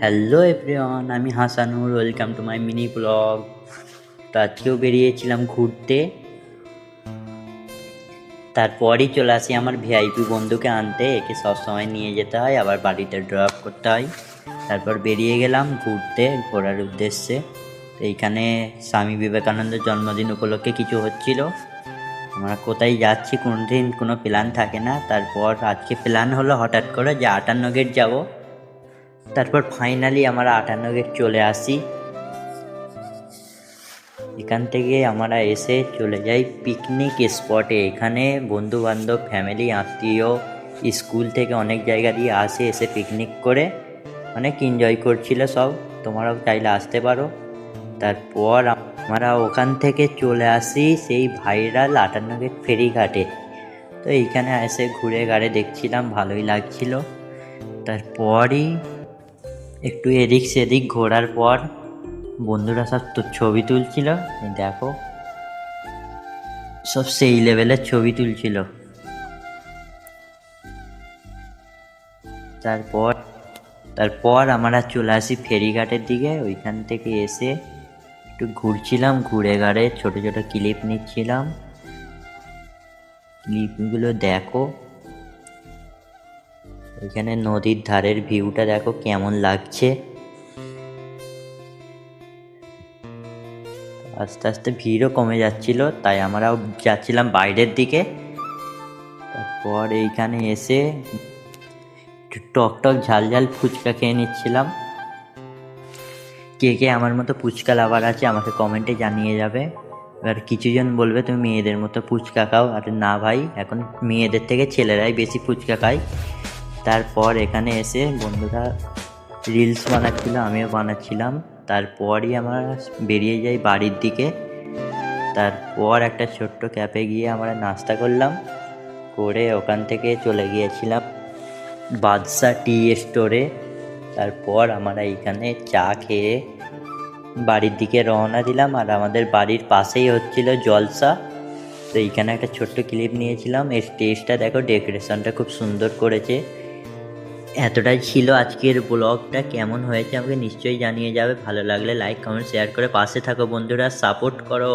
Hello everyone, আমি Hasanur. Welcome to my mini blog. তো আজকেও বেরিয়েছিলাম ঘুরতে, তারপরই চলে আসি আমার ভিআইপি বন্ধুকে আনতে। একে সবসময় নিয়ে যেতে হয়, আবার বাড়িতে ড্রপ করতে হয়। তারপর বেরিয়ে গেলাম ঘুরতে, ঘোরার উদ্দেশ্যে। তো এইখানে স্বামী বিবেকানন্দের জন্মদিন উপলক্ষে কিছু হচ্ছিল। আমরা কোথায় যাচ্ছি কোনোদিন কোনো প্ল্যান থাকে না, তারপর আজকে প্ল্যান হলো হঠাৎ করে যে 58 গেট যাব। তারপর ফাইনালি আমরা 58 গেট চলে আসি। এখান থেকে আমরা এসে চলে যাই পিকনিক স্পটে। এখানে বন্ধু বান্ধব, ফ্যামিলি, আত্মীয়, স্কুল থেকে অনেক জায়গা দিয়ে এসে পিকনিক করে অনেক এনজয় করছিল সব। তোমরাও চাইলে আসতে পারো। তারপর আমরা ওখান থেকে চলে আসি সেই ভাইরাল 58 গেট ফেরিঘাটে। তো এইখানে এসে ঘুরে ঘাড়ে দেখছিলাম, ভালোই লাগছিল। তারপরই একটু এদিক সেদিক ঘোরার পর বন্ধুরা সব তো ছবি তুলছিল। দেখো, সব সেই লেভেলের ছবি তুলছিল। তারপর তারপর আমরা চলে আসি ফেরিঘাটের দিকে। ওইখান থেকে এসে একটু ঘুরছিলাম, ঘুরে ঘাড়ে ছোট ছোট ক্লিপ নিচ্ছিলাম। ক্লিপগুলো দেখো, এখানে নদীর ধারের ভিউটা দেখো কেমন লাগছে। আস্তে আস্তে ভিড়ও কমে যাচ্ছিল, তাই আমরাও যাচ্ছিলাম বাইরের দিকে। তারপর এইখানে এসে টক টক ঝাল ঝাল ফুচকা খেয়ে নিচ্ছিলাম। কে কে আমার মতো ফুচকা লাভার আছে আমাকে কমেন্টে জানিয়ে যাবে। এবার কিছুজন বলবে তুমি মেয়েদের মতো ফুচকা খাও, আর না ভাই, এখন মেয়েদের থেকে ছেলেরাই বেশি ফুচকা খায়। তারপর এখানে এসে বন্ধুরা রিলস বানাচ্ছিল, আমিও বানাচ্ছিলাম। তারপরই আমরা বেরিয়ে যাই বাড়ির দিকে। তারপর একটা ছোট্ট ক্যাফে গিয়ে আমরা নাস্তা করলাম, করে ওখান থেকে চলে গিয়েছিলাম বাদশা টি স্টোরে। তারপর আমরা এইখানে চা খেয়ে বাড়ির দিকে রওনা দিলাম। আর আমাদের বাড়ির পাশেই হচ্ছিল জলসা। তো এইখানে একটা ছোট্ট ক্লিপ নিয়েছিলাম। এই স্টেজটা দেখো, ডেকোরেশনটা খুব সুন্দর করেছে। এতটাই ছিল আজকের ব্লগটা। কেমন হয়েছে আমাকে নিশ্চয়ই জানিয়ে যাবে। ভালো লাগলে লাইক, কমেন্ট, শেয়ার করে পাশে থাকো বন্ধুরা, সাপোর্ট করো।